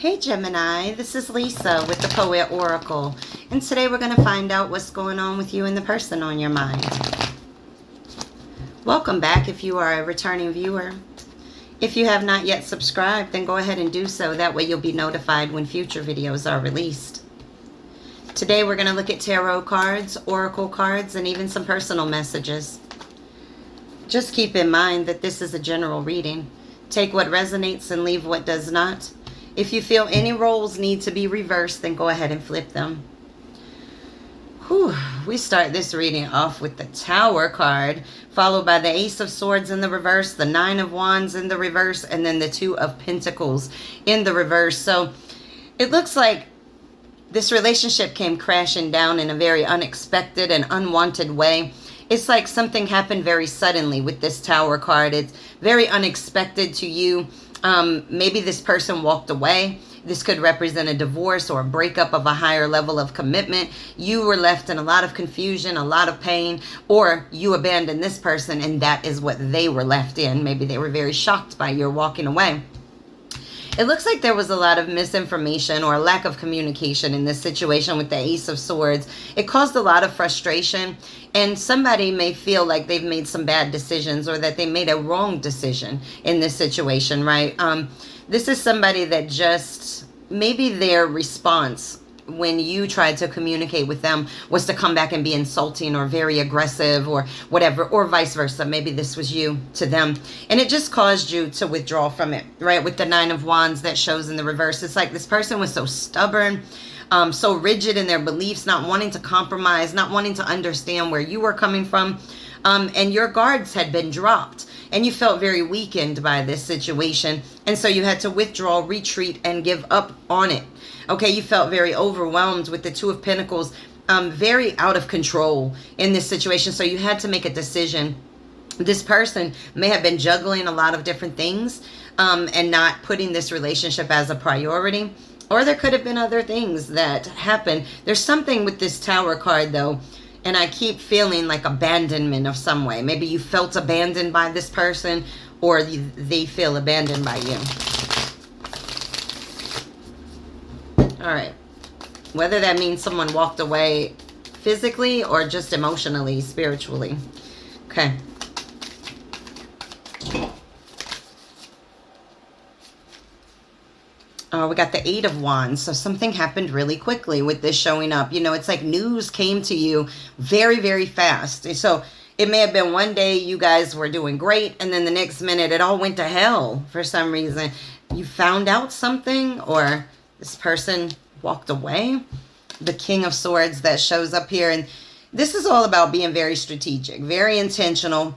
Hey Gemini, this is Lisa with the Poet Oracle, and today we're going to find out what's going on with you and the person on your mind. Welcome back if you are a returning viewer. If you have not yet subscribed, then go ahead and do so. That way you'll be notified when future videos are released. Today we're going to look at tarot cards, oracle cards, and even some personal messages. Just keep in mind that this is a general reading. Take what resonates and leave what does not. If you feel any roles need to be reversed, then go ahead and flip them. Whew. We start this reading off with the Tower card, followed by the Ace of Swords in the reverse, the Nine of Wands in the reverse, and then the Two of Pentacles in the reverse. So it looks like this relationship came crashing down in a very unexpected and unwanted way. It's like something happened very suddenly with this Tower card. It's very unexpected to you. Maybe this person walked away. This could represent a divorce or a breakup of a higher level of commitment. You were left in a lot of confusion, a lot of pain, or you abandoned this person and that is what they were left in. Maybe they were very shocked by your walking away. It looks like there was a lot of misinformation or a lack of communication in this situation with the Ace of Swords. It caused a lot of frustration, and somebody may feel like they've made some bad decisions or that they made a wrong decision in this situation, right? This is somebody that just, maybe their response when you tried to communicate with them was to come back and be insulting or very aggressive or whatever, or vice versa. Maybe this was you to them, and it just caused you to withdraw from it, right? With the Nine of Wands that shows in the reverse, it's like this person was so stubborn, so rigid in their beliefs, not wanting to compromise, not wanting to understand where you were coming from, and your guards had been dropped. And you felt very weakened by this situation. And so you had to withdraw, retreat, and give up on it. Okay, you felt very overwhelmed with the Two of Pentacles, very out of control in this situation. So you had to make a decision. This person may have been juggling a lot of different things and not putting this relationship as a priority. Or there could have been other things that happened. There's something with this Tower card, though. And I keep feeling like abandonment of some way. Maybe you felt abandoned by this person, or they feel abandoned by you. All right. Whether that means someone walked away physically or just emotionally, spiritually. Okay. We got the Eight of Wands. So something happened really quickly with this showing up. You know, it's like news came to you very, very fast. So it may have been one day you guys were doing great, and then the next minute it all went to hell for some reason. You found out something, or this person walked away. The King of Swords that shows up here. And this is all about being very strategic, very intentional.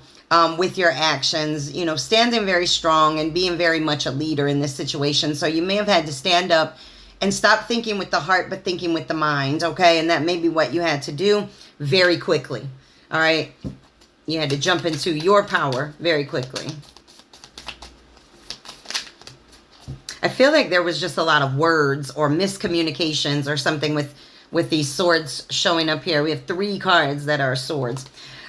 With your actions, you know, standing very strong and being very much a leader in this situation. So you may have had to stand up and stop thinking with the heart, but thinking with the mind, okay? And that may be what you had to do very quickly, all right? You had to jump into your power very quickly. I feel like there was just a lot of words or miscommunications or something with these swords showing up here. We have 3 cards that are swords.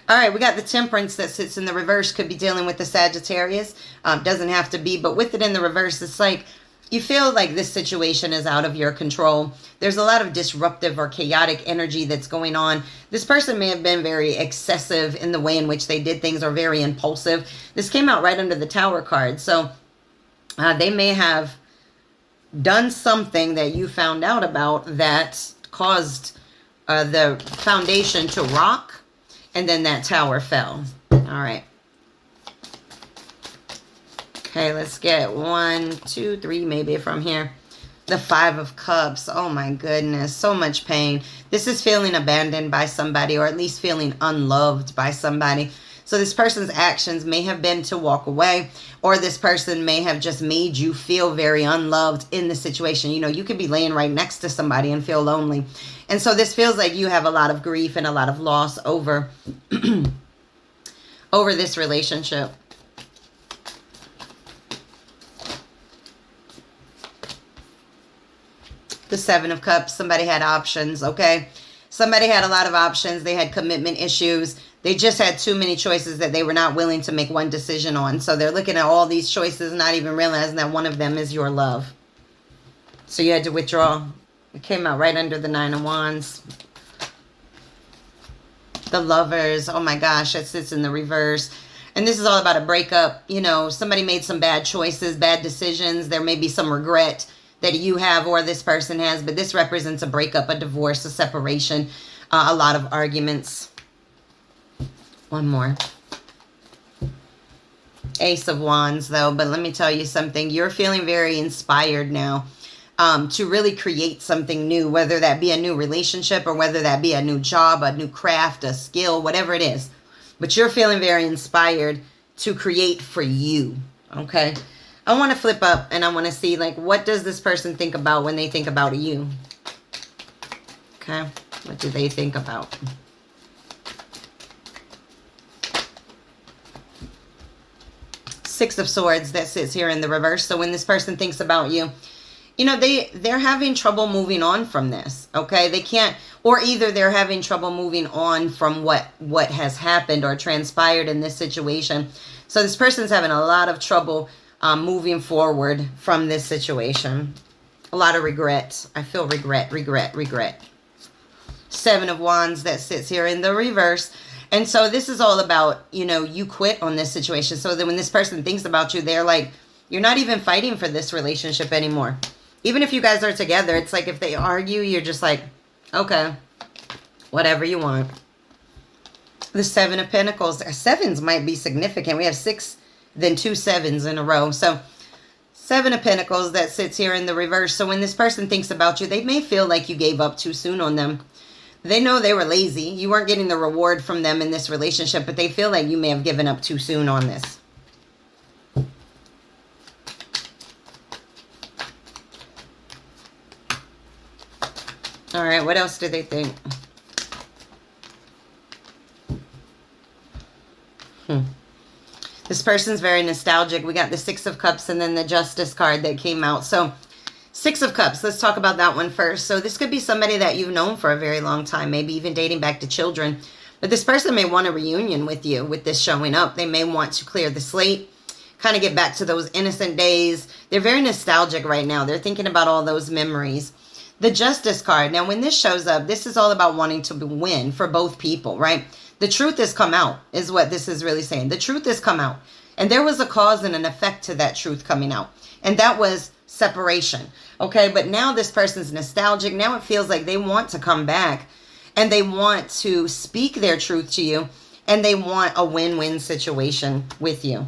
All right, we got the Temperance that sits in the reverse. Could be dealing with the Sagittarius. Doesn't have to be, but with it in the reverse, it's like you feel like this situation is out of your control. There's a lot of disruptive or chaotic energy that's going on. This person may have been very excessive in the way in which they did things, or very impulsive. This came out right under the Tower card. So they may have done something that you found out about that caused the foundation to rock. And then that tower fell. All right. Okay, let's get 1, 2, 3 maybe from here. The Five of Cups. Oh my goodness. So much pain. This is feeling abandoned by somebody, or at least feeling unloved by somebody. So this person's actions may have been to walk away, or this person may have just made you feel very unloved in the situation. You know, you could be laying right next to somebody and feel lonely. And so this feels like you have a lot of grief and a lot of loss over, over this relationship. The Seven of Cups. Somebody had options, okay? Somebody had a lot of options. They had commitment issues. They just had too many choices that they were not willing to make one decision on. So they're looking at all these choices, not even realizing that one of them is your love. So you had to withdraw. It came out right under the Nine of Wands. The Lovers. Oh my gosh, it sits in the reverse. And this is all about a breakup. You know, somebody made some bad choices, bad decisions. There may be some regret that you have or this person has, but this represents a breakup, a divorce, a separation, a lot of arguments. One more. Ace of Wands, though, but let me tell you something. You're feeling very inspired now to really create something new, whether that be a new relationship or whether that be a new job, a new craft, a skill, whatever it is. But you're feeling very inspired to create for you, okay? I want to flip up and I want to see, like, what does this person think about when they think about you? Okay, what do they think about? Six of Swords that sits here in the reverse. So when this person thinks about you, you know, they're having trouble moving on from this, okay? They can't, or either they're having trouble moving on from what has happened or transpired in this situation. So this person's having a lot of trouble moving forward from this situation. A lot of regret. I feel regret. Seven of Wands that sits here in the reverse. And so this is all about, you know, you quit on this situation. So that when this person thinks about you, they're like, you're not even fighting for this relationship anymore. Even if you guys are together, it's like if they argue, you're just like, okay, whatever you want. The Seven of Pentacles. Sevens might be significant. We have 6, then 2 sevens in a row. So Seven of Pentacles that sits here in the reverse. So when this person thinks about you, they may feel like you gave up too soon on them. They know they were lazy. You weren't getting the reward from them in this relationship, but they feel like you may have given up too soon on this. All right, what else do they think? This person's very nostalgic. We got the Six of Cups and then the Justice card that came out. So Six of Cups, let's talk about that one first. So this could be somebody that you've known for a very long time, maybe even dating back to children. But this person may want a reunion with you with this showing up. They may want to clear the slate, kind of get back to those innocent days. They're very nostalgic right now. They're thinking about all those memories. The Justice card. Now, when this shows up, this is all about wanting to win for both people, right? The truth has come out is what this is really saying. The truth has come out. And there was a cause and an effect to that truth coming out. And that was separation. Okay, but now this person's nostalgic. Now it feels like they want to come back and they want to speak their truth to you and they want a win-win situation with you.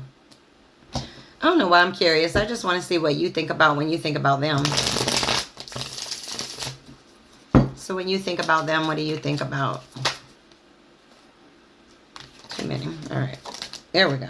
I don't know why I'm curious. I just want to see what you think about when you think about them. So when you think about them, what do you think about? Too many. All right. There we go.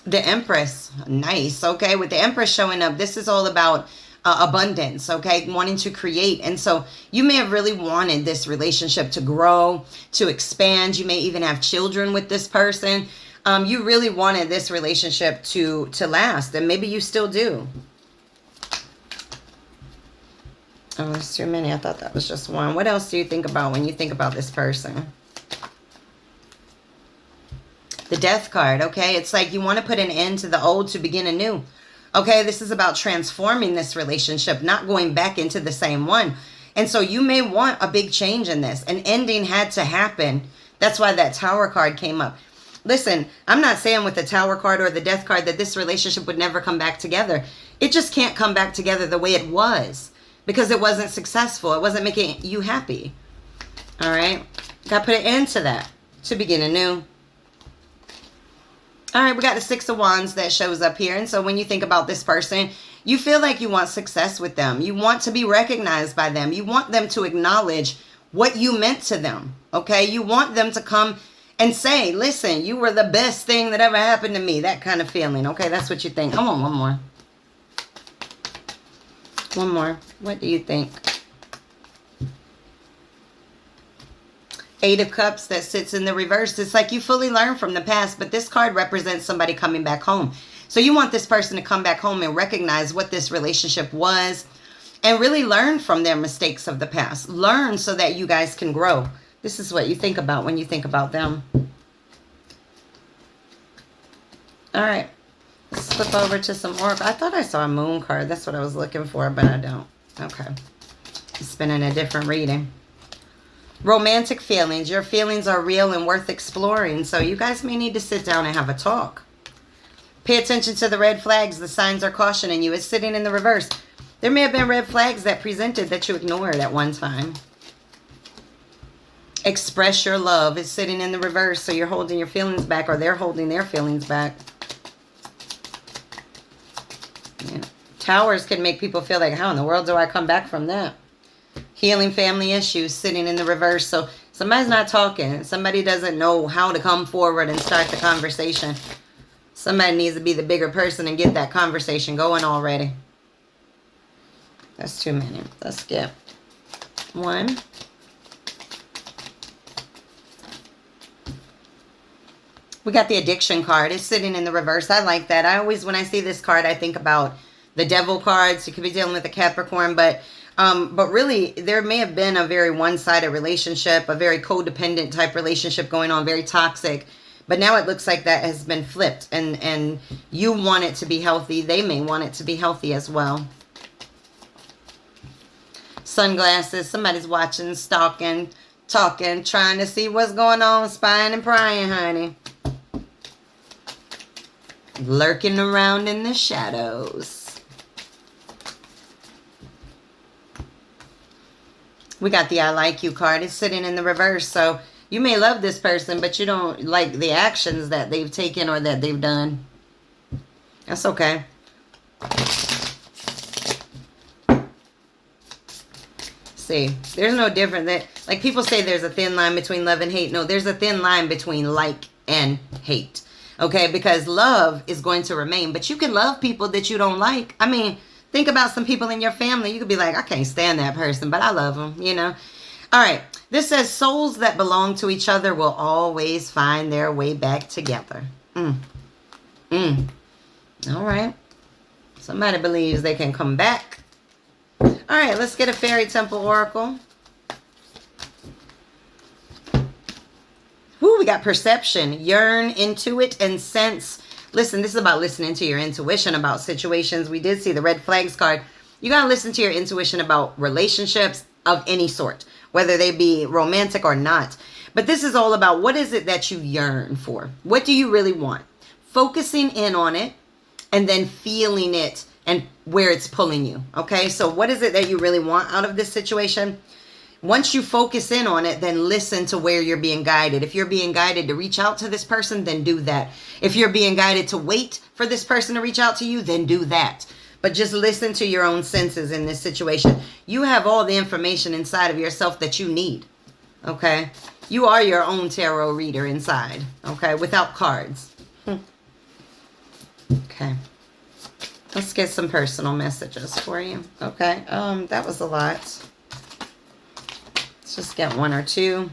The Empress. Nice. Okay. With the Empress showing up, this is all about abundance. Okay. Wanting to create. And so you may have really wanted this relationship to grow, to expand. You may even have children with this person. You really wanted this relationship to last. And maybe you still do. Oh, there's too many. I thought that was just one. What else do you think about when you think about this person? The Death card, okay? It's like you want to put an end to the old to begin anew. Okay, this is about transforming this relationship, not going back into the same one. And so you may want a big change in this. An ending had to happen. That's why that Tower card came up. Listen, I'm not saying with the Tower card or the Death card that this relationship would never come back together. It just can't come back together the way it was. Because it wasn't successful. It wasn't making you happy. All right. Got to put an end to that. To begin anew. All right. We got the Six of Wands that shows up here. And so when you think about this person, you feel like you want success with them. You want to be recognized by them. You want them to acknowledge what you meant to them. Okay. You want them to come and say, listen, you were the best thing that ever happened to me. That kind of feeling. Okay. That's what you think. I want one more. One more. What do you think? Eight of Cups that sits in the reverse. It's like you fully learned from the past, but this card represents somebody coming back home. So you want this person to come back home and recognize what this relationship was and really learn from their mistakes of the past. Learn so that you guys can grow. This is what you think about when you think about them. All right. Let's flip over to some oracle. I thought I saw a moon card. That's what I was looking for, but I don't. Okay. It's been in a different reading. Romantic feelings. Your feelings are real and worth exploring, so you guys may need to sit down and have a talk. Pay attention to the red flags. The signs are cautioning you. It's sitting in the reverse. There may have been red flags that presented that you ignored at one time. Express your love. It's sitting in the reverse, so you're holding your feelings back, or they're holding their feelings back. Yeah. Towers can make people feel like, how in the world do I come back from that? Healing family issues sitting in the reverse. So somebody's not talking. Somebody doesn't know how to come forward and start the conversation. Somebody needs to be the bigger person and get that conversation going already. That's too many. Let's get one. We got the addiction card. It's sitting in the reverse. I like that. I always, when I see this card, I think about the devil cards. You could be dealing with a Capricorn, but really, there may have been a very one-sided relationship, a very codependent type relationship going on, very toxic. But now it looks like that has been flipped, and you want it to be healthy. They may want it to be healthy as well. Sunglasses. Somebody's watching, stalking, talking, trying to see what's going on, spying and prying, honey. Lurking around in the shadows. We got the I like you card. It's sitting in the reverse. So you may love this person, but you don't like the actions that they've taken or that they've done. That's okay. See, there's no difference. That, like people say there's a thin line between love and hate. No, there's a thin line between like and hate. Okay, because love is going to remain. But you can love people that you don't like. I mean, think about some people in your family. You could be like, I can't stand that person, but I love them, you know. All right, this says souls that belong to each other will always find their way back together. All right. Somebody believes they can come back. All right, let's get a fairy temple oracle. Woo, we got perception, yearn, intuit, and sense. Listen, this is about listening to your intuition about situations. We did see the red flags card. You got to listen to your intuition about relationships of any sort, whether they be romantic or not. But this is all about what is it that you yearn for? What do you really want? Focusing in on it and then feeling it and where it's pulling you. Okay, so what is it that you really want out of this situation? Once you focus in on it, then listen to where you're being guided. If you're being guided to reach out to this person, then do that. If you're being guided to wait for this person to reach out to you, then do that. But just listen to your own senses in this situation. You have all the information inside of yourself that you need. Okay? You are your own tarot reader inside. Okay? Without cards. Okay. Let's get some personal messages for you. Okay? That was a lot. Let's just get one or two.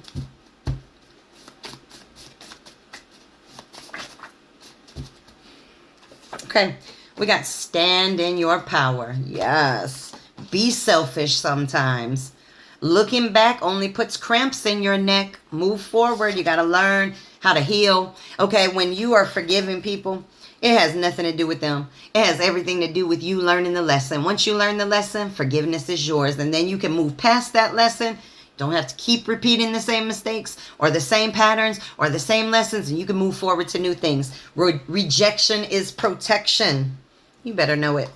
Okay, we got stand in your power. Yes. Be selfish sometimes. Looking back only puts cramps in your neck. Move forward. You got to learn how to heal. Okay, when you are forgiving people, it has nothing to do with them. It has everything to do with you learning the lesson. Once you learn the lesson, forgiveness is yours. And then you can move past that lesson. Don't have to keep repeating the same mistakes or the same patterns or the same lessons, and you can move forward to new things. Rejection is protection. You better know it.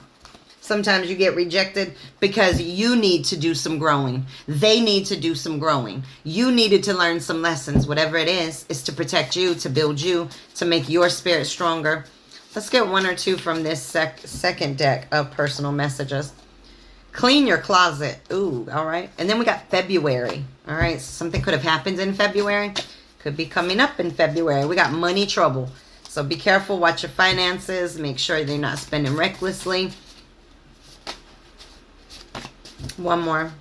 Sometimes you get rejected because you need to do some growing. They need to do some growing. You needed to learn some lessons. Whatever it is to protect you, to build you, to make your spirit stronger. Let's get one or two from this second deck of personal messages. Clean your closet. Ooh, all right. And then we got February. All right. Something could have happened in February. Could be coming up in February. We got money trouble. So be careful. Watch your finances. Make sure they're not spending recklessly. One more.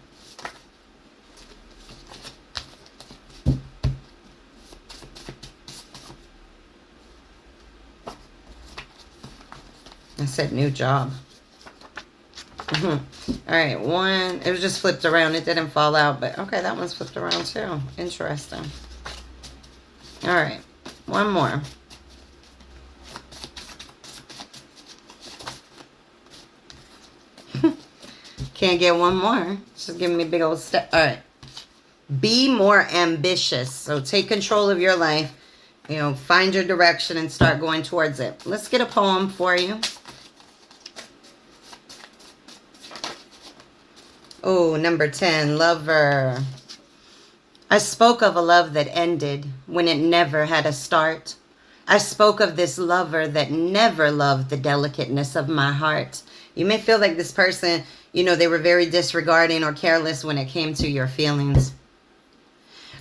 I said new job. All right, one. It was just flipped around. It didn't fall out, but okay, that one's flipped around too. Interesting. All right, one more. Can't get one more. Just giving me a big old step. All right. Be more ambitious. So take control of your life. You know, find your direction and start going towards it. Let's get a poem for you. Oh, number 10, Lover. I spoke of a love that ended when it never had a start. I spoke of this lover that never loved the delicateness of my heart. You may feel like this person, you know, they were very disregarding or careless when it came to your feelings.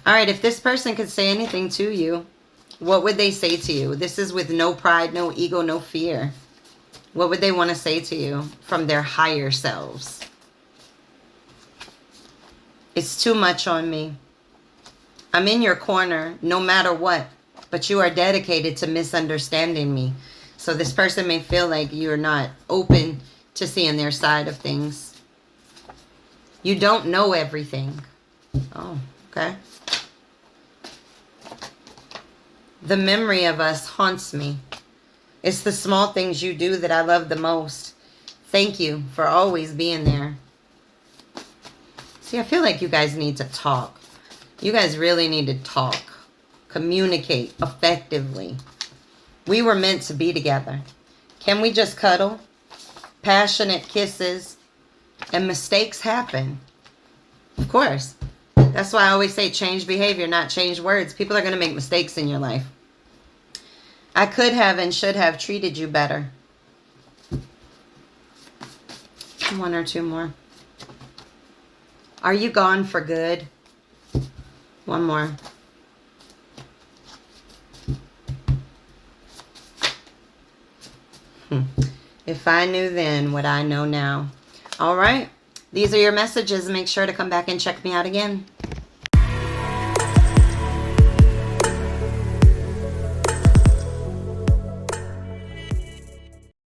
All right, if this person could say anything to you, what would they say to you? This is with no pride, no ego, no fear. What would they want to say to you from their higher selves? It's too much on me. I'm in your corner no matter what, but you are dedicated to misunderstanding me. So this person may feel like you're not open to seeing their side of things. You don't know everything. Oh, okay. The memory of us haunts me. It's the small things you do that I love the most. Thank you for always being there. See, I feel like you guys need to talk. You guys really need to talk. Communicate effectively. We were meant to be together. Can we just cuddle? Passionate kisses. And mistakes happen. Of course. That's why I always say change behavior, not change words. People are going to make mistakes in your life. I could have and should have treated you better. One or two more. Are you gone for good? One more. If I knew then what I know now. All right. These are your messages. Make sure to come back and check me out again.